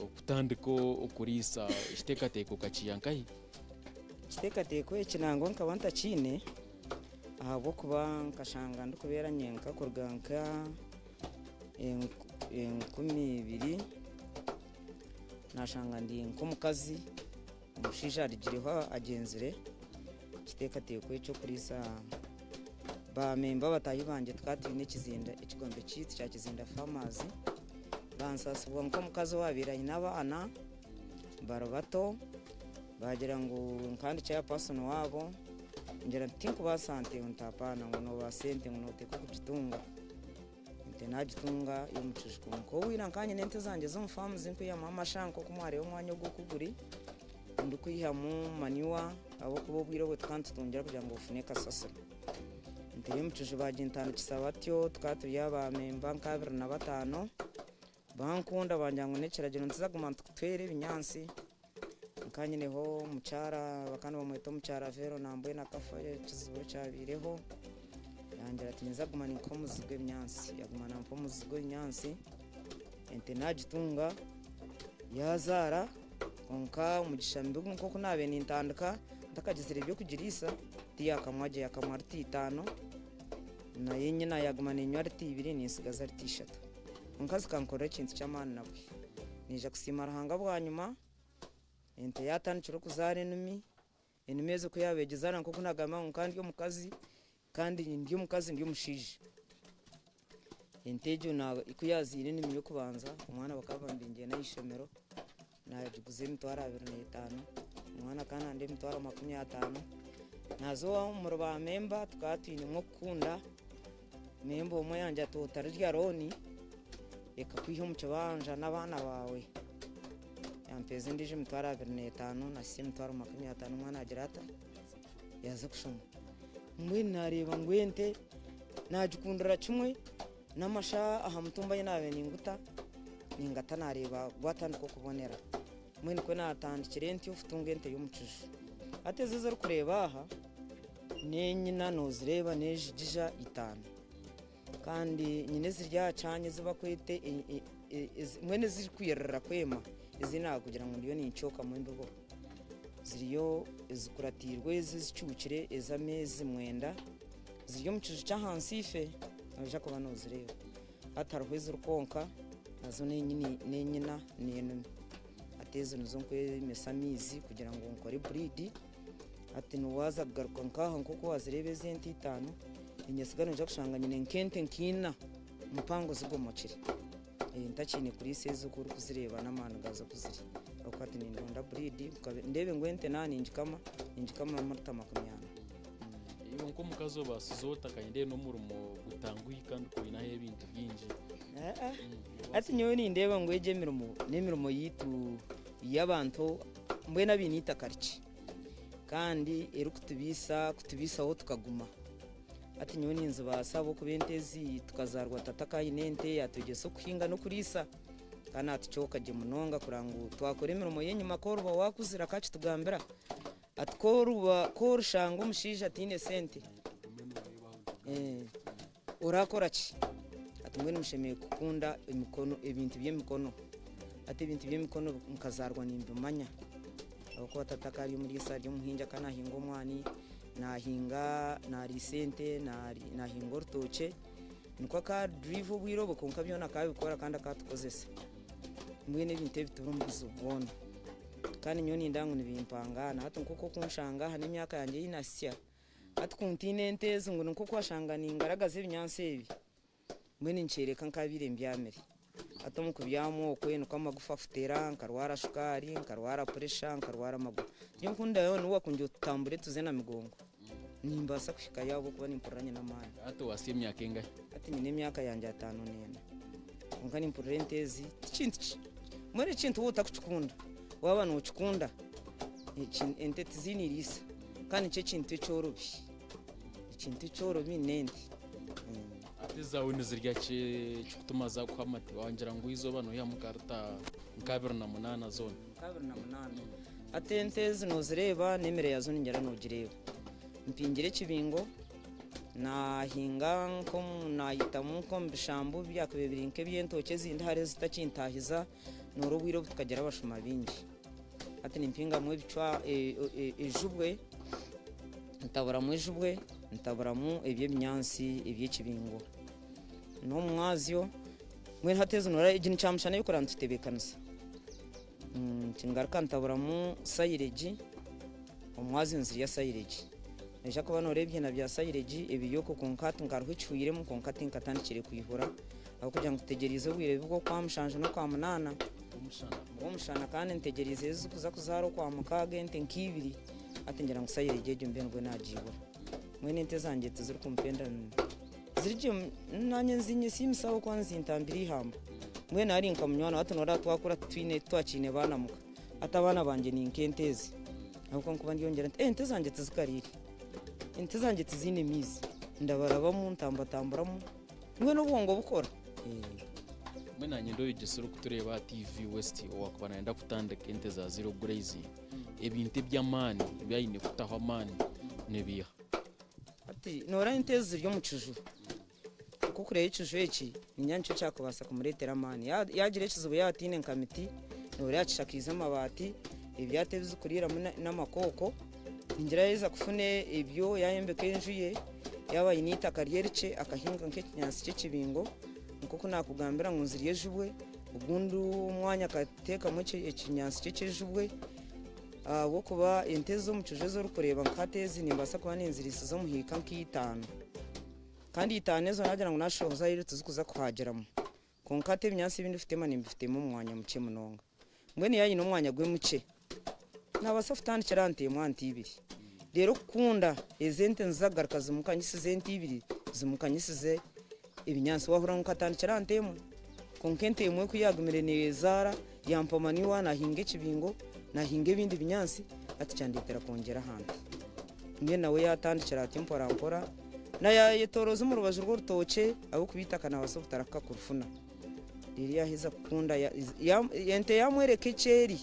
okutandika okuriisa ekiteekateeko kakiyankahi ekiteekateeko ekinango nkaba ntakiine ahabw'okuba nkashanga ndikubeera nyenka kuruga nka 12 nashanga ndi nk'omukazi omushaija arigireho agenzire ekiteekateeko eky'okuriisa bamemba bataahi bangye tukatwine ekizinda ekigombe kiitu kya Kizinda Farmers bansasibwa nk'omukazi owabeeranye n'abaana baro bato bagira ngu nkandi chairperson wabo ngira ntinkuba sante ntapana ngo noba sente ngo noteka kugitunga nte nagitunga y'omucushku nko wira nkanye nente zanje zo farms nkwiya mama shanko kumware omwanya gwo kuguri ndikuyihamu maniwa abo kubo bwiro bwe tukantutungira kugira ngo ufune kasasiro nte y'omucushku bagintana kisabatyo tukatuya ba memba nka 25 bankunda banjango nekiragiro ntizaguma tukutwere binyansi nkanye neho mucyara bakana bamweto mucyara vero nambwe nakafaye kizibu cyabireho yangira ati nzaguma niko muzigwe binyansi yaguma nampo muzigwe binyansi ente nagitunga yazara onka mugishambi nko kunabe nintandika ndakagizire byo kugirisa tiyakamwaje yakamwarti 5 na yenyina yaguma nenywari 2 nisigaza 3 onkazi kankora ikintu cy'amana nabwe nije kusimara hanga bwa nyuma ente yatandikira kuzara enumi ezo kuyabegezana nko kunagama nkandi y'omukazi kandi ndi omushije ente ejo na ikuyazire enumi yo kubanza umwana bakabambingiye na ishomero najiguze emitwaro 25 umwana kana ande emitwaro 50 nazo mu ruba memba tukatwine nko kukunda memba omwe yanje atotarya roni ekakwiha mu kibanja n'abana bawe yampeze ndije emitwaro 25 na si emitwaro 50 umwana agira ata yaza kushoma mwe nareba ngwente najikundira kimwe n'amasha aha mutumba y'inabe ninguta ningata nareba gwatandiko kubonera mwe niko natandikire enti ufutunga ente y'omucuju ateze zo kureba aha nenyina nozireba nejigija 5 kandi nyine zirya cyanye ziba kwete mwene ziri kuyerera kwema izina kugira ngo ndiyo nincoka mu ndugo ziriyo ezikuratirwe zicyukire ezamezi mwenda ziriyo mu cyuju cyahansi ife aje kuba nozireba atarweze rukonka nazo nenyina nenumi ateze nuzo nkwe mesamizi kugira ngo nkore breed ati nuwaza garuka nkaha nkoko wazirebe zenti 5 inyesigano nje kushanga nyine nkente nkina mupango zigomokire ntakine kuri sezo kuri kuzireba n'amana gaza kuziri akati ni ndonda breed ndebe ngwente nani injikama marta makumyana iyo nko mukazo basizota kande no murumo gutanguye kandi ko inahe ibintu byinje ati nyo ni ndeba ngweje nemirumo yitu y'abantu mbwena binita kariki kandi eri kutubisa aho tukaguma ati nyoni inzu basabo kubentezi tukazarwa tataka inente yatugese kuhinga no kurisa kana atucoka je munonga kurangu twakora imirimo yenyuma ko ruba wakuzira kaci tugambira atkoruba korushango mushija tine sente urakora ki atumwe nimushemeye kukunda imikono ibintu by'emikono ati ibintu by'emikono mukazarwa nimbumanya abako tataka ari muri sari muhinja kana hingo mwani nahinga nari sente nahinga urutoke niko ka drive bwiro bukonka byona kabikora kandi akatukozese mwene ibintu biturumbiza ubona kandi nyoni ndangu nibimpangana hatu nkoko kunshanga hane myaka yanjye yinasya hatu kontinente ngo nko kwashanga ningaragaze ibinyanse ibi mwene ncereka nkabire mbyamere hatu mu kubyamo kwene kwamagufa futera nkarwara shukari nkarwara pressure nkarwara magu nyo nkunda yo nuwa kunjye tutambure tuzena migongo nimbasa kushika yabo kuba nimpuranye n'amana ato wasiye myaka engahe ati nyine myaka yanjye 5 nene ungani impurentezi kintu mwere kintu utakuchukunda waba no chukunda entete zinirisa kandi cyo kintu cyorobi ikintu cyorobi nende ateza wene zirya cyutumaza kwamati wangira ngo izoba no ya mukarta nkabiro na 8 zone nkabiro na 8 atentezi no zireba nemere yazo ningera no gireba mpingire kibingo nahinga nko nayitamu nko mbishambu byakubebiri nke byentoke zindi hari zitakintahiza n'urubwiro tukagera abashuma bingi ati nimpinga mwe bicwa ejubwe ntabura mu ejubwe ntabura mu eby'ebinyansi eby'ekibingo no mwazyo mwe hateze nora igini cyamushana bikora ntitebekanisa kingaruka ntabura mu sayireji omwazi nziri ya sayireji nesha kuba norebye na bya sayireji ebiyoko konkati ngaruho icwire mu konkati nkatandikire kuyihura aho kugira ngo tegereze ubwire bwo kwa mushanje no kwa munana umushana kandi ntegereze kuza kuzaro kwa mukage nte nkibiri atengera ngo sayireji ejo mbe ngo najibura mwene nte zanjye tuzuri kumpenda zirije nanye nzinye simsaho kwa nzintambiri hamba mwene ari nkamnywana watu nora twakura twine twacine bana muka atabana banje ni nkentezi ahubwo nkuba ndiyongera ente zanjye tuzikarire ente zanjye tuzine mizi ndabaraba mu ntambatamburamo mwe no bongo bukora mwe nanye ndo yigesero kutureba TV West wakubana yenda kutandika ente za zero grazing ebinte by'amani byayine kutaho amani nebiya ati nora ente ziryo mu cuju kuko kure y'icuje iki inyancho cyakubasa kumuretera amani yagira ikizubu yatine nkamiti nora yacishakiriza amabati ibyate bizukurira n'amakoko ingira yeza kufune ibyo yayembeke injuye yaba inita kariyerice akahinga nk'ekinyansi cy'ikibingo kuko nakugambira ngo nziriye jubwe ugundu umwanya kateka mu ekinyansi cy'ikijubwe abo kuba entezo mu cuje zo rukureba nkatezi nimbasa kuba ninzirisi zo muhika nk'itanu kandi itanezo nagira ngo nashoza yiri tuzukuza kuhageramo konkate ibinyansi bindi ufite mani mbifitemo umwanya muke munonga mbwe ni yayino umwanya gwe muke nabasafutani cyaranteye mwanti ibiri rero kunda ezente nzagaruka zimukanyisize enti ibiri zimukanyisize ibinyansi wahura nkatani cyarantemo konkente imwe kuyagumire nezara yampomani wana hinge kibingo na hinge bindi binyansi ati cyanditera kongera handi mwe nawe yatandikira ati mpora na yetoroza mu rubaje rwo rutoke abo kubitaka nabasofutara kakurufuna riri yaheza kunda yente yamwereke ceri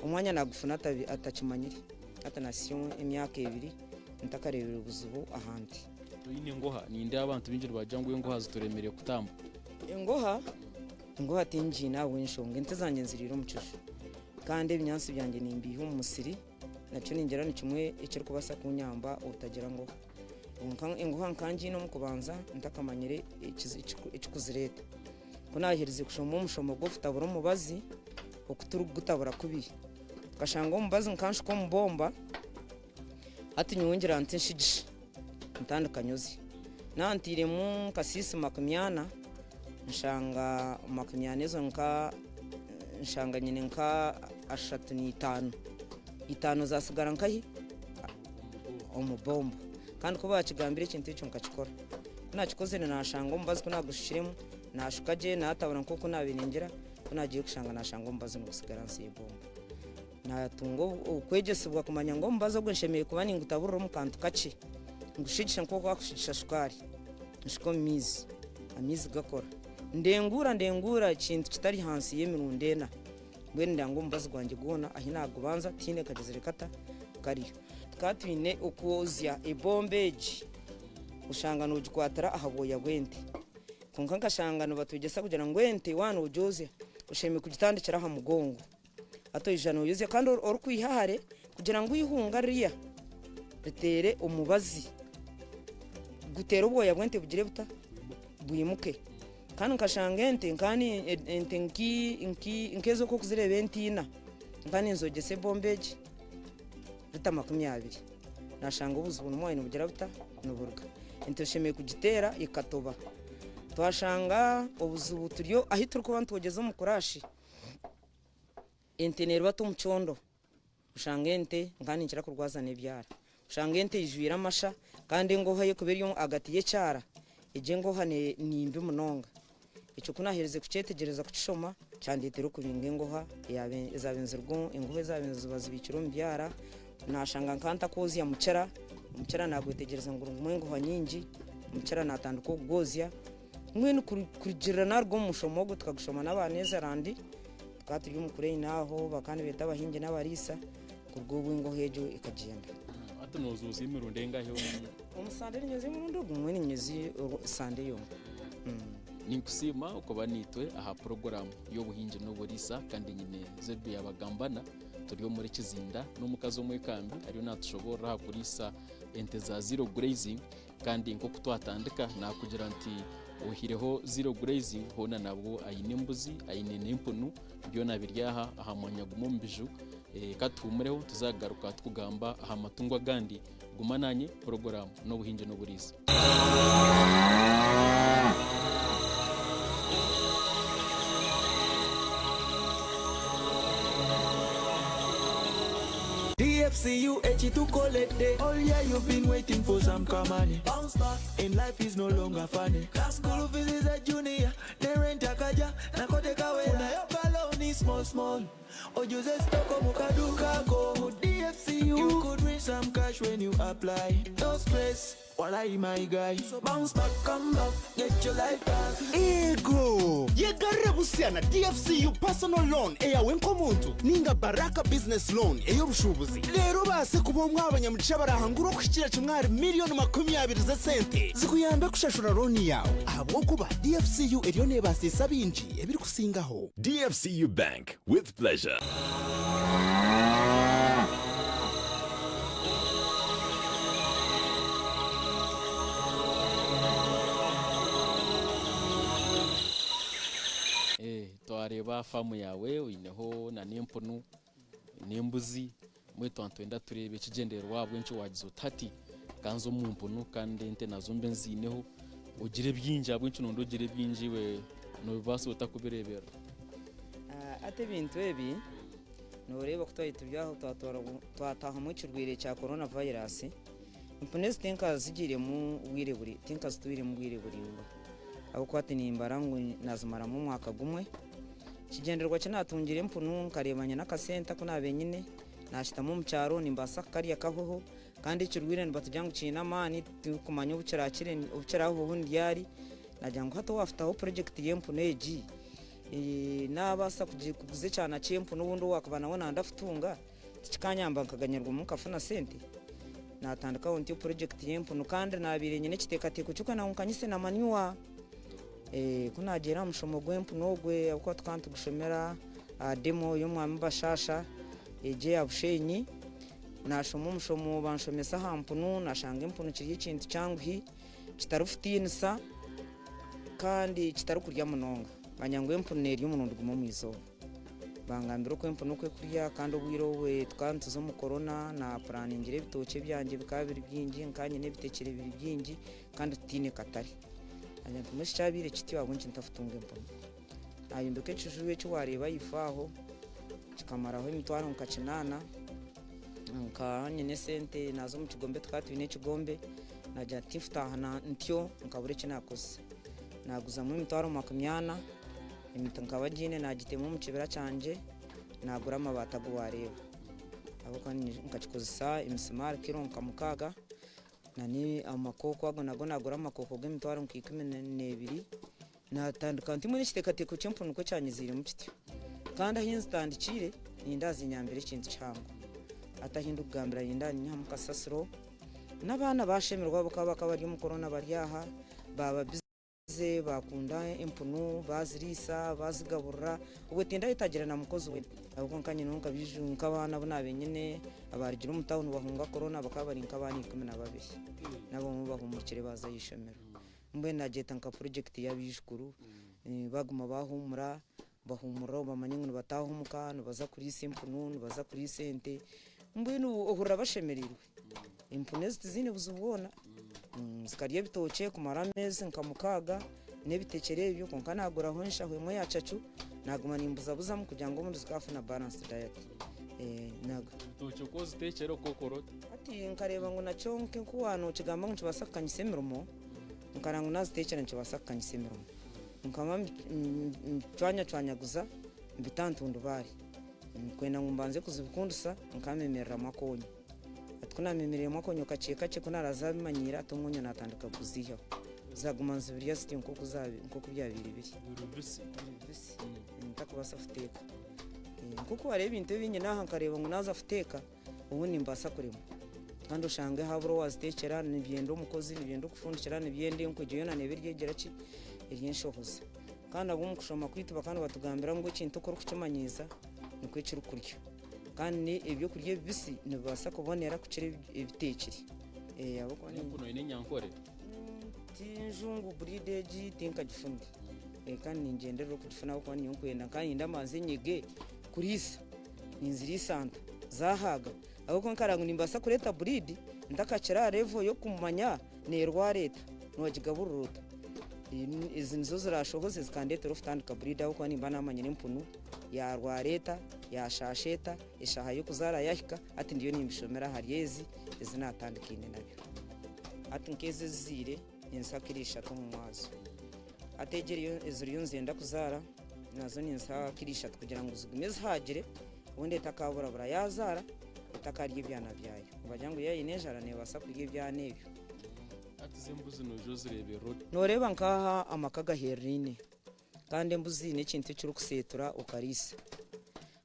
umwanya nagufuna atachimanyiri atanasiyo emyaka ebiri ntakarebera ubuzubu ahandi yine ngoha ninde abantu binjira bajangwe ngoha zituremere kutamba ngoha tinji nawe nshonge ntezanye nziriro mucushu kandi ibinyansi byanjye nimbiho umusiri nacyo ningera ni kimwe icyo kubasa kunyamba utagira ngo ngoha nkanji no mukubanza ntakamanyire ikikuzireta kunahirize kushoma umushomo gwo futabura mubazi okuturugutabura kubi kashanga umubazi nkanshi ko mubomba ati nyongera anti nshigije ntandukanyuzi nantire mu kasisi makumyana nshanga makumyanezo nshanga nyine nka ashatu ni itanu zasigara nkahi umubomba kandi ko bakigambira ikintu cyo nkakikora nakikoze nashanga umubazi ko nagushiremo nashukaje natabura nkuko nabinengera kunagiye kushanga nashanga umbaza no gusigara nsibomba natungo ukwegesebwa kumanya ngo mbaza gwe nshemeye kubani ngutaburura mu kantu kace ngushigisha nko kwakushisha shukari nshiko amizi gakora ndengura ikintu kitari hansi yemirundena ngwe ndango mbaza gwanjye gubona ahi nagubanza tine kagezere kata kariyo twatwine ukozya ibombeji ushanga no gikwatara ahaboya gwente konkanka shangano batugesa kugira ngo ente wana ujoze usheme kugitandikira ha mugongo ato ijano yuze kandi orukwihare kugira ngo uyihungariya bitere umubazi gutera ubwoya bwente bugire buta buyimuke kandi nkashanga ente nkani ente nkezo ko kuzireba entina nkani nzogese bombeji buta 20 nashanga ubuzubuntu mwaino bugira buta nuburga ente usheme kugitera ikatoba twashanga obuzubu turyo ahituru ko bantogeza mu kurashi ente nerwa to mucondo ushanga ente ngani nkira kurwazana ibyara ushanga ente ijwira amasha kandi ngo haye kubiryo agati ye cyara ije ngo hane nimbi munonga icyo kunahereze kucetegereza kucishoma cyanditero kubinge ngo ha yabe izabenzurwo ingohe zabenzuba zibikiro mbyara nashanga nkanta kozi ya mucera nagwetegereza ngo ngo hanyingi mucera natanduko gozya mwene kurigirana narwo mushomo go tukagushoma n'abaneza randi twaturi mu kureye naho bakane beta bahinge n'abarisa kurwo ngo hejo ikagenda hatu nozuza imirundo engahe umusande n'inyozi murundo gumwe n'inyozi sande yo ninkusima ukoba nitwe aha program y'Obuhingi N'oburiisa kandi nyine zebi yabagambana turiyo muri Kizinda n'umukazi wo mu Kambi ariyo natushobora hakurisa ente za zero grazing kandi nko kutwatandika nakugira nti uhireho zero grazing hona nabwo ayine mbuzi ayine n'impunu byo nabiryaha aha mwanyagumo mbiju katumureho tuzagaruka tukugamba aha matungwa gandi gumananye program n'Obuhingi N'oburiisa. DFCU to collect day. Oh yeah, you've been waiting for some money. Bounce back, in life is no longer funny. School fees is a junior, they rent a kaja, na kote kawe. Una your balloon is small. Oh, you just talk mukaduka go. DFCU, you could win some cash when you apply. No stress, walai my guy. So bounce back, come back, get your life back. Ego, yegarre busiana DFCU personal loan eyawe nkomuntu ninga Baraka business loan ey'obushubuzi. Rero base kubo mw'abanyamugisha barahangura kushikira kimwari miliyoni 20 za sente zikuyamba kushashura loan yawe. Abo kuba DFCU eriyo nebasisa binji ebiri kusingaho. DFCU Bank with pleasure. Twareba famu yawe uyineho na n'impunu n'imbuzi mwe twantwenda turebe kigendero wabwe nco wagize utati kanzo mu mpunu kandi ente nazo mbe nzineho ugire byinji abwe nco ndogire byinji we no bibaso utakubirebera ate bintu ebi noreba kutwahita byaho twataha mu kirwire cya coronavirus impune zitinka zigire mu wireburi tinka zitubire mu wireburi abo kwati nimbara ngo nazimara mu mwaka gumwe kigenderwa cyanatungire impunu karebanya n'akasenta ko nabenyine nashitamo mu cyaro nimbasa kariya kahoho kandi kirwire nibatujyangu cina mani tukumanya ubuciraho ubundi yari najyangu hato wafitaho project y'impuneji nabasa kuguze cyana cyempu n'ubundi wakabana wona ndafutunga tikanyamba nkaganyirwa mu kafuna sente natandika onti project y'impu kandi nabire nyine kitekateko cyuko na unkanyise na manywa kunagera mushomo gwempu nogwe uko twantu gushomera demo yo mwami bashasha eje abushenyi nashomo mushomo banshomesa hampunu nashanga impunu kiri kintu cyangwi kitarufutinisa kandi kitarukurya munonga banyangwe impunu y'umurundo gumo mwizo bangambira ko impunu kwe kurya kandi ubwiro we twantu zo mu corona na planingire bitoke byanje bikabiri byingi nkanye nebitekere biri byingi kandi tutine katari anya tumushabire kiti wabunje ntafutunga impunu ayimbuke kijuwe cyo wareba yifaho kikamaraho imitwaro nkacinana nkanye ne sente nazo mu kigombe twatwine kigombe najya tifutahana ntyo nkabure kinakoze naguza mu imitwaro makumyana nkabagine nagitemo mu kibera canje nagura amabata guwareba abo kandi nkakikozesa imisimari kiro nkamukaga nani amakoko ago nago nagura amakoko g'imitwaro nk'ikumi natandika ntimwe n'kitekateko cy'empunu ko cyanyizire mu kityo kandi ahinzitandikire nindazi nyambere kintu cyangwa atahinduka gambira yindani nyamusasiro n'abana bashemerwa bakaba bari mu corona baryaha baba bize bakunda empunu bazirisa bazigaburra ubwo tinda itagira na mukozi we ahubwo nkanye nunka bijunka abana bo nabenyene abarigira umutawuni bahunga corona bakaba bari nkabani 12 nabo mu bahumukire baza yishemera mbe najeta nka project yabishukuru baguma bahumura bamanye ngo batahumuka baza kuri simpunu baza kuri sente mbe uhura bashemerirwe impune zitizine buzubona zikariye bitoke kumara mezi nkamukaga nebitekere byo konkanagura honsha hwemo yacacu naguma nimbuza buzamu kugira ngo muri zikafuna balance diet naga bitoke ko zitekero kokoro ati nkareba ngo nacyonke kuwano kigamba ngo kibasakanye semirumo nkarango nazitekera nkibasakanye semirumo nkama cwanyaguza mbitantundu bari kwena ngumbanze kuzibukundusa nkamemerera makonyo atkunamemerera makonyo kacye kunaraza bimanyira atongonyo natandika kuziho zagumanza biriya siti nko kuzabi nko kubyabiri biri urubisi ntakubasa futeka nkuko wareba ibintu binye naha nkareba ngo naza futeka ubu nimbasa kurimo kandi ushange habura wazitekera nibyenda umukozi nibyenda kufundikira nibyende nkwegiyo na nebirye ki iryenshohoza kandi abo mukushoma kwituba kandi batugambira ngo ikintu ukora kukimanyiza nikwe kiri kurya kandi ibyo kurya bibisi nibasa kubonera kucire ibitekeri abo kwa kuno ine nyankore tinjungu brideji tinka gifundi kandi ningendera kugifuna kwa niyo kwenda kandi ndamaze nyege kurisa ninziri santa zahaga abo ko nkarangu nimbasa kureta bride ndakakira revo yo kumanya nerwa leta nogigaburuta izi nizo zirashohoze zikandetera ufutandika bride aho kwa nimba namanye n'impunu ya rwa leta ya shasheta ishaha yo kuzara yahika ati ndiyo nimbishomera hariyezi izinatandikine nabyo ati nkeze zire insakirisha to mu mwazo ategeriyo izuriyo nzenda kuzara nazo ninsakirisha kugira ngo zigume zihagire ubundi takabura yazara takarye ibyana byayo bajya ngo yayinejara ne basa kurya ibyana ebyo ati zembuzi nojo zirebero noreba nkaha amakaga herine kandi embuzi n'ikintu cy'uru kusetura ukarisa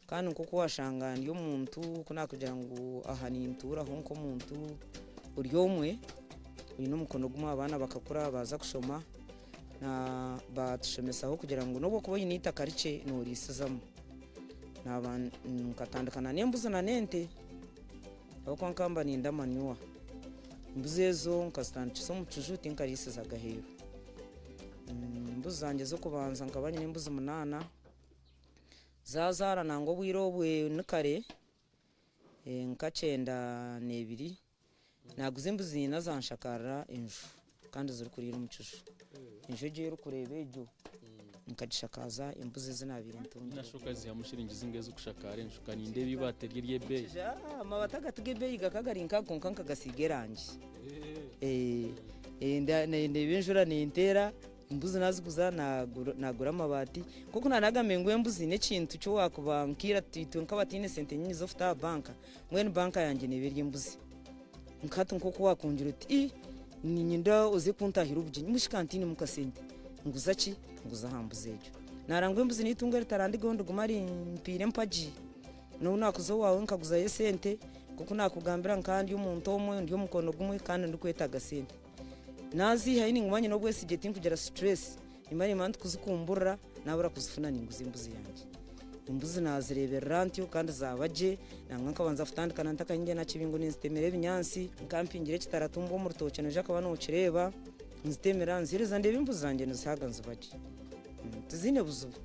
kandi nko washanga ndiyo muntu kuna kugira ngo ahanintura ho nko muntu uryomwe uyu n'umukono guma abana bakakura baza kushoma na batushomesaho kugira ngo nubwo kuba yinita karice norisizamo n'abantu katandukana n'embuzi na nente aho kwa nkamba ninda manywa mbuzezo nkastandikisa mu cujuti nkarisiza gahero mbuzi zanjye zo kubanza nkabanye n'imbuzi 8 zazara nango bwirobwe nikare nkacenda n'ebiri naguze imbuzi nazanshakara inju kandi ziri kurira umucucu inju giye kureba ejo nkadishakaza imbuzi zinabiri ntungi nashoka zihamushiringiza ingezo kushakara inju kaninde bibaterye ryebe amabata gatege be igakagari nkakonka nkagasigerangi ndebinjura nintera imbuzi naziguza nagura amabati kuko nanagamengo embuzi n'ikintu cyo wakubankira titwe nkabatine sente nyinyi zo futa banka mwene banka yanjye nebirye imbuzi nkatu nko wakunjura uti ni nyinda uzi kuntahira ubuje mushikantine mukasente nguza ki nguza hambuzejo narangwe imbuzi nitunga ritarandi gondo gumari mpire mpaji no nakuzo wawe nkaguza yesente kuko nakugambira nkandi umuntu omwe ndiyo mukono gumwe kandi ndikwetaga sente nazi hayini ngumanye no gwese geti kugera stress imari mantu kuzikumburira nabura kuzifuna ninguza imbuzi yanjye imbuzi nazirebera ntyo kandi zabaje namwe nkabanza futandikana ntakanye na kibingo ninzitemere binyansi nkampingire kitaratumbo mu rutoke naje akaba no kireba nzitemera nziriza ndebe imbuzi zanjye nzihaga nzibaje tuzine buzubu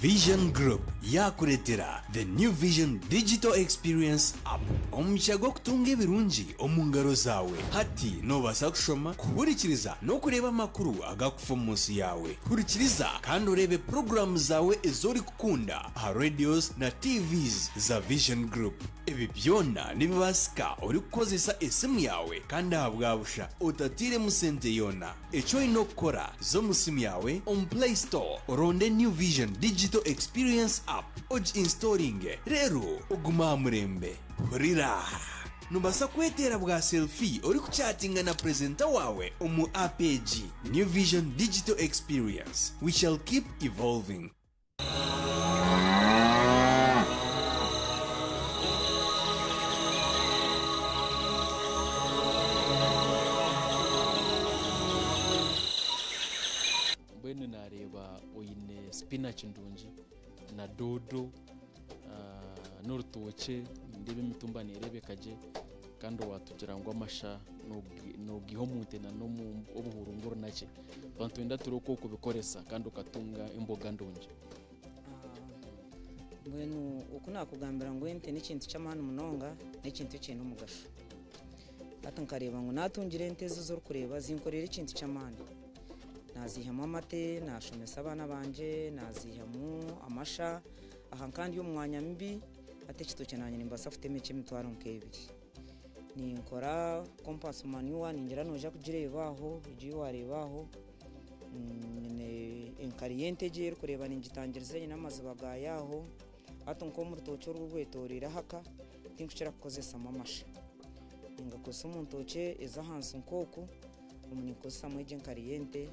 Vision Group yakuretera the new Vision Digital Experience app omushago kutunga ebirungi omungaro zawe hati nobasa kushoma kuburikiriza no kureba makuru agakufa munsi yawe kurikiriza kandi urebe program zawe ezori kukunda ha radios na TVs za Vision Group ebi byonna nibibasika uri kukozesa esimu yawe kandi habwabusha utatire musente yona echo inokora zo musimu yawe on Play Store oronde new Vision Digital Experience app oji installing rero uguma murembe hurira nubasa kwetera bwa selfie uri kuchatinga na presenter wawe omu APG New Vision Digital Experience. We shall keep evolving. mbwene nareba oyine spinach ndungi na dodo n'urutoke ndebe imitumba nerebe kaje kandi watugira ngo amasha no gihomunte na no mu obuhurunguru nake bantu wenda turoko kubikoresa kandi ukatunga imboga ndungi mbwenu ukuna kugambira ngo ente n'ikintu cy'amahano munonga n'ikintu cy'ino mugasho atankareba ngo natungire ente zo kureba zinkorera ikintu cy'amahano nazihamo amate nashomesa abana banje nazihamo amasha aha kandi yo mwanya mbi ate kitoke nanye nimbasa afite meke mitwaro nk'ebiri ninkora compass manuwa ningira noja kugirebaho igiye warebaho enkariyente je kureba ningitangirize nyina mazibaga yaho ato nko mu rutoke rw'urwetorera haka tinkushira kukozesa mamasha ngakosa umuntu toke eza hansi nkoko umunikosa mweje enkariyente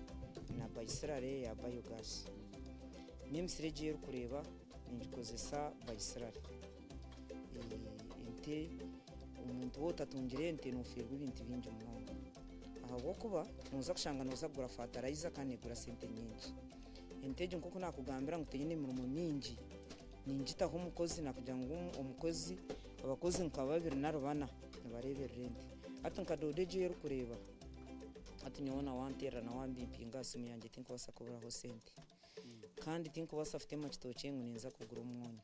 na bayisirare ya biogas n'emisirege yo kureba ningikozesa bayisirare ente umuntu wote atungire ente nofirwa ibintu bingi munonga aho kuba nuza kushanga nuza kugura fertilizer kandi gura sente nyingi ente je nkuko nakugambira ngo tenye imirimo mingi ningitaho umukozi nakugira ngo umukozi abakozi nkaba babiri na rubana nibarebera ente ati nkadodeje yo kureba ati nyona wantera na wambipinga simu yanjye tinkobasa kuburaho sente kandi tinkobasa afite makitoke ngo ninza kugura umwonyo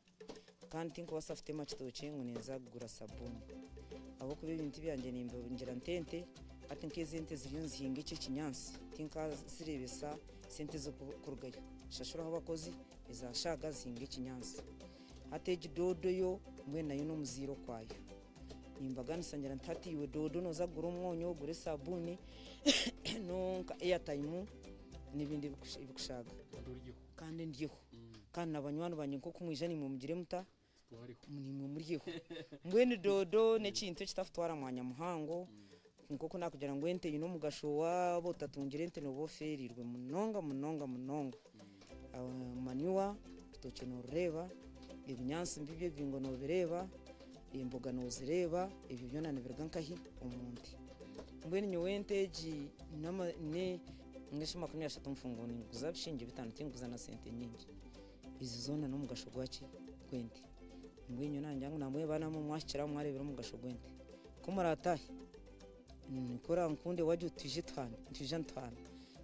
kandi tinkobasa afite makitoke ngo ninza kugura sabuni abo kuba ibintu byanjye ngira ntente ati nk'izente ziriyo nzihinga iki kinyansi tinka zirebesa sente zo kurugayo shashuraho abakozi izashaga zihinga ikinyansi ateje dodo yo mwe nayo no muziro kwayo nimbaga nisangira ntati iwe dodo noza gura umwonyo gure sabuni nonka airtime n'ibindi bikushaga kandi ndiho kandi abanywana banye nko kumwijani mu mugire muta munimwe muriho mbwene dodo nekintu kitafutwara mwanya muhango nkoko nakugira ngo ente yino mugashowa botatungire ente no boferirwe munonga maniwa tutoke no reba ibinyansi mbibye bingo no bireba imboga no zireba ibyo byona nibirga nkahi umuntu mbwene nyowenteji ne ngishima kumya shatu mfungoni nguzabishinge bitanu tinguza na sente nyingi izi zona no mugashogwaki kwente mbwenyo nanjye ngo namwe bana mu mwashira mwarebera mugashogwente kumuratahe kora nkunde waje utije ntwana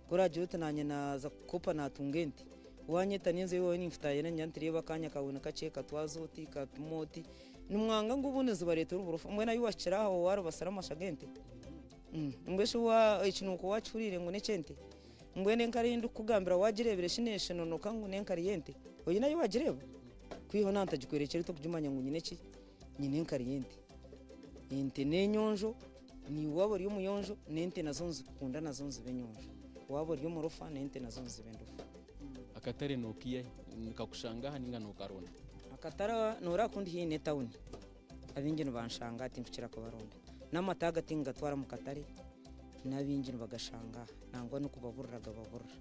kora jute nanye naza kukopa natungente wanyeta ninze wowe nimfutaye nyantireba kanya kabona kaceka twazoti katumoti numwanga ngubuneze baretora uburofa mwe nayo washiraho waro basara mashagente mbesho wa ikinuko wacurire ngo necente mbwene nkarindu kugambira wajirebere shineshe nono kangu nenkariyente oyi nayo wajireba kwiho nantajikwerekera to kujumanya ngo nyineki nyine nkariyente ente nenyonjo ni wabo ryo muyonjo nente nazonze kunda nazonze benyonjo wabo ryo murofa nente nazonze bendufa akatare nokiye nikakushanga haninga nokarona akatara nora kundi hine town abingino banshanga ati mfukira ko baronda namataga tinga twara mu katare nabingino bagashanga nangwa no kubaburiraga baburira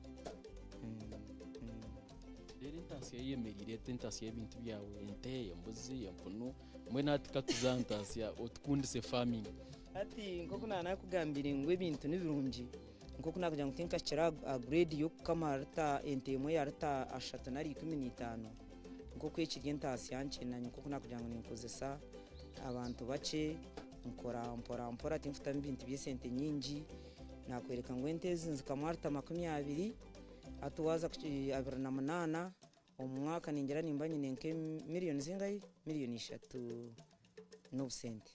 rero intasiya yemerire intasiya y'ibintu byawe ente yambuzi yampuno mwe natika tuzantasiya utkundise farming ati nkoko nana kugambira ngo ibintu nibirungi nkoko nakugira ngo tinka kira grade yo kamarta ente mwe yarta ashatu nari 15 nkoko ekiri entasiya yankenanye nkoko nakugira ngo ninkozesa abantu bace mpora timfuta ibintu by'esente nyingi nakwereka ngo ente zinzikamarta 20 atuwaza 28 omwaka ningira nimbanye nenke miliyoni zingayi miliyoni 3 n'ubusente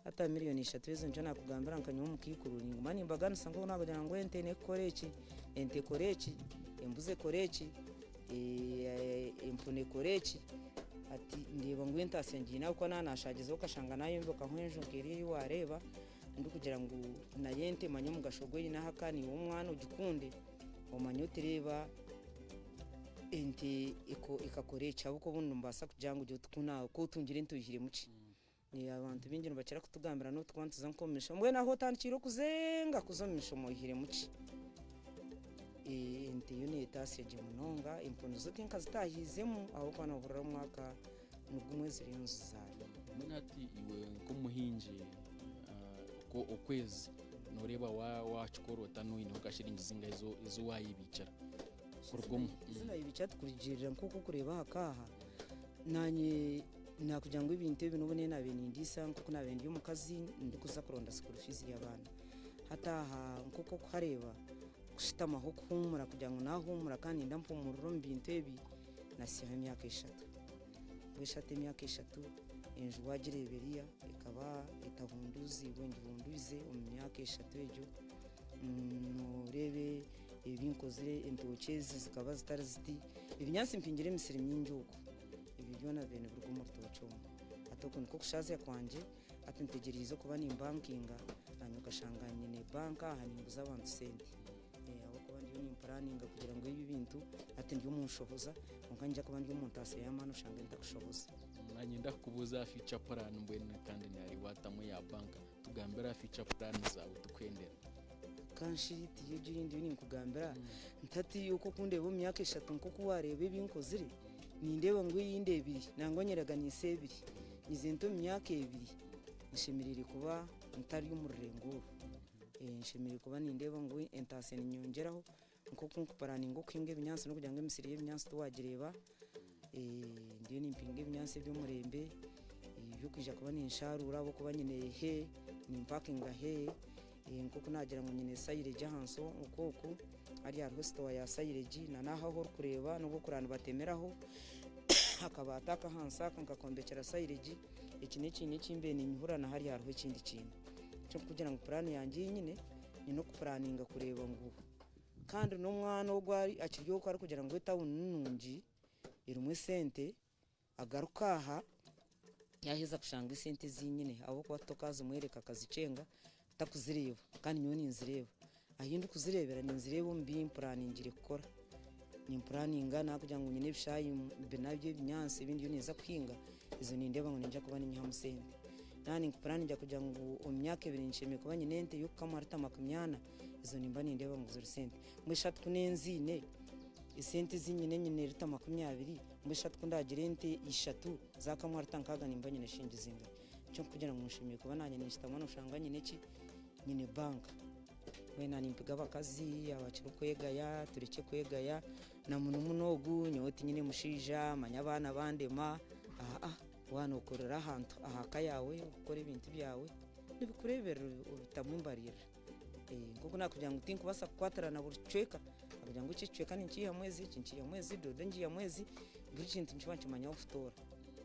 ata miliyoni 3 ezo nje nakugambira nkanyo mukikuru ngumani imbagana sango nakugira ngo ente ne koreki ente koreki embuze koreki empune koreki ati ndeba ngo ente asengi uko nanashagize ukashanga nayo mboka nkwenjo ngeri wareba ndikugira ngo na yente manye mugashogwe na hakani umwana ugikunde omanyo tereba ente ikakorecha uko buno mbasa kugira ngo tukuna ko tungire ntujire muci ni abantu bingino bakira kutugambira no twantuza nkomesha mwe naho tandikiro kuzenga kuzomisha muhire muci ente yo ni etasiye munonga impono zote nkazitahizemo aho kwana burara mwaka nugumwe zirinzi zawe munati iwe ko muhinje ko okwezi noreba wachikorota no ino kashiringiza inga izo wayibicara kurugum izina yibichat kurigirira nkuko kureba hakaha nanye nakugira ngo ibintu bino bone nabenindisa nkuko nabendi umukazi ndikuza kuronda school fees y'abana hataha nkuko khareba kushitama ho kumura kugira ngo nahumura kandi ndampumururo mbintu ebi nasiha imyaka 3 wishate imyaka 3 enju wagireberia ikaba itahunduzi bunduze umyaka 3 ejo norebe ibinkozire entokezi zikaba zitari ziti ibinyansi mpingire misiri myingi uko ibi byona bene burugumurto cyoma atoko niko kushaze kwanje atintegereza kuba ni bankinga anyukashanganye ne banka haninguza abantu sente aho kuba ndi ni planning kugira ngo ibi bintu ati ndi umunshoboza nkanja kuba ndi umuntase yamano ushanga ndakushoboza nanye ndakubuza future plan mbwene kandi nari watamu ya banka tugambira future plan zawe tukwendera kanshiti y'igindi ninkugambira ntati yuko kundeba mu myaka 3 nko kuwareba ibinkozire nindeba ngo yindebiri nangonyeraga ni sebiri nizinto mu myaka 2 nishimirire kuba ntari umurenguro nshimire kuba nindeba ngo entase nyongeraho nko kunkuparani ngo kwinga ibinyansi no kujyanga imisiri y'ibinyansi twagireba ndiyo nimpinga ibinyansi by'umurembe byo kwija kuba ninsharura abo kuba nyine he nimpakinga he nkuko nagira ngo nyine sayireje hanso ukoko ari ya store ya sayireji na naho ho kureba no gukurana batemeraho akaba ataka hansa kankakombekera sayireji iki n'ikimbe ni nyihura na hari hariho ikindi kintu cyo kugira ngo plan yanjye nyine ni no kupuraninga kureba ngo kandi no mwana ogwari akiryo ko ari kugira ngo town nungi irumwe sente agarukaha yaheza kushanga isente zinyine abo kwa tokaza mwereka akazicenga takuzireba kandi nyoni nzireba ahindu kuzirebera ni nzireba mbi planingire gukora ni planinga nakugira ngo nyine bishayi benabye binyansi ibindi yoniza kwinga izo nindeba ngo ninja kuba ninyaha musente nani planinga kugira ngo umyaka 2 nshime kuba nyine nte yo kamarta makumyana izo nimba nindeba ngo zirusente mwishatu kunenzine isente zinyine nyine rita 20 mwishatu kundagire nte 3 zakamarta nkaga nimba nyine shingizinga cyo kugira ngo mushimire kuba nanye nishitamo no shanga nyine ki nyine bank wena nimpiga bakazi abakiro kwegaya tureke kwegaya na muntu munogu nyoti nyine mushija manyabana bandema wana ukorera ahantu ahaka yawe ukora ibintu byawe nibikurebera utamwimbarira ngoko nakugira ngo tinko basa kwatarana buricweka kugira ngo ikicweka ninkiya mwezi dodo ngiya mwezi buri kintu nkibanche manya ufutora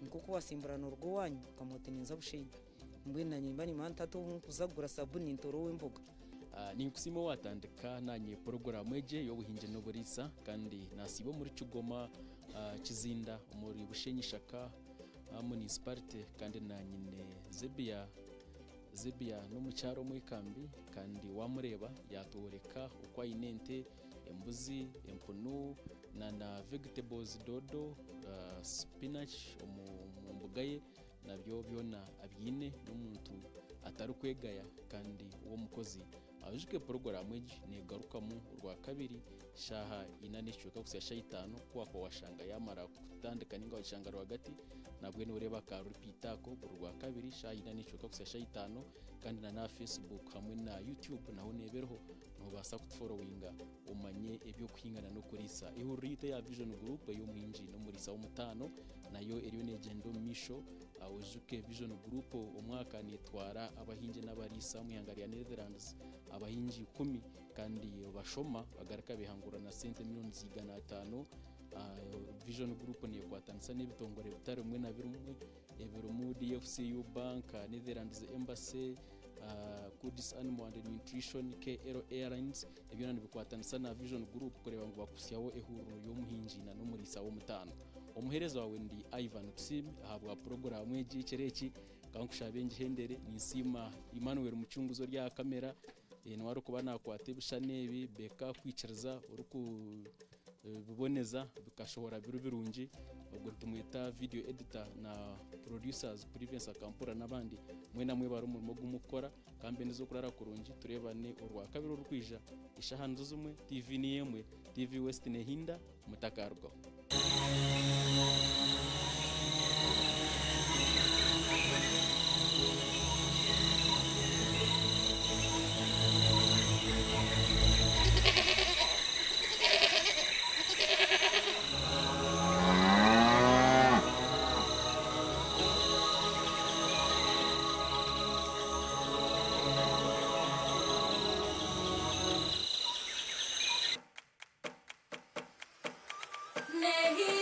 ngoko wasimburana urwo wanyu kamoteninza bushinga mbwina nyimba ni mantatu kuzagura sabuni ntoro w'imboga ni kusimo watandika nanye porogaramu eje y'Obuhingi N'oburiisa kandi nasibo muri Kigoma kizinda muri Bushenyishaka municipality kandi nanyine Zebia no mu cyaro mu ikambi kandi wamureba yatoreka ukwa inente embuzi empunu na vegetables dodo spinach mu mbugaye nabyo byona abyine n'umuntu atari kwegaya kandi uwo mukozi ajuke porogaramu ni garukamu urwa kabiri shaha inanishuka kusesha 5 kwa washanga yamara kutandika ninga washanga rwagati nabwe ni ureba ka rupitako urwa kabiri shaha inanishuka kusesha 5 kandi na Facebook hamwe na YouTube naho nebereho no basa kutufollowinga umanye ibyo kwingana no kurisa ihurite ya Vision Group y'Obuhingi N'oburiisa w'umutano nayo eriyo negendo misho awejuke Vision Group umwaka nitwara abahingi n'abarisa mu yangari ya Netherlands abahingi 10 kandi bashoma bagaraka bihangura na sente miliyoni 500 Vision Group ni kwatanisa n'ibitongore bitari umwe na birumwe ebirumu DFCU Bank Netherlands Embassy Kudis Animal and Nutrition KL Airlines ebyo nani bikwatanisa na Vision Group kureba ngo bakusyaho ehuru y'Obuhingi N'oburiisa w'umutano omuhereza wawe ndi Ivan Tusiime ahabwa programu eje kereki kankushabenje hendere nisima Emmanuel mucunguzo rya kamera nwari kuba nakwate bishanebi beka kwicariza uruku biboneza bikashobora birungi ubwo tumwita video editor na producers Privensa Kampura nabandi mwe namwe bari umurimo gumukora kambe nizo kurara kurungi turebane urwa kabiri urkwija ishahanzo zumwe TV ni yemwe TV West nehinda mutakarwa Nehi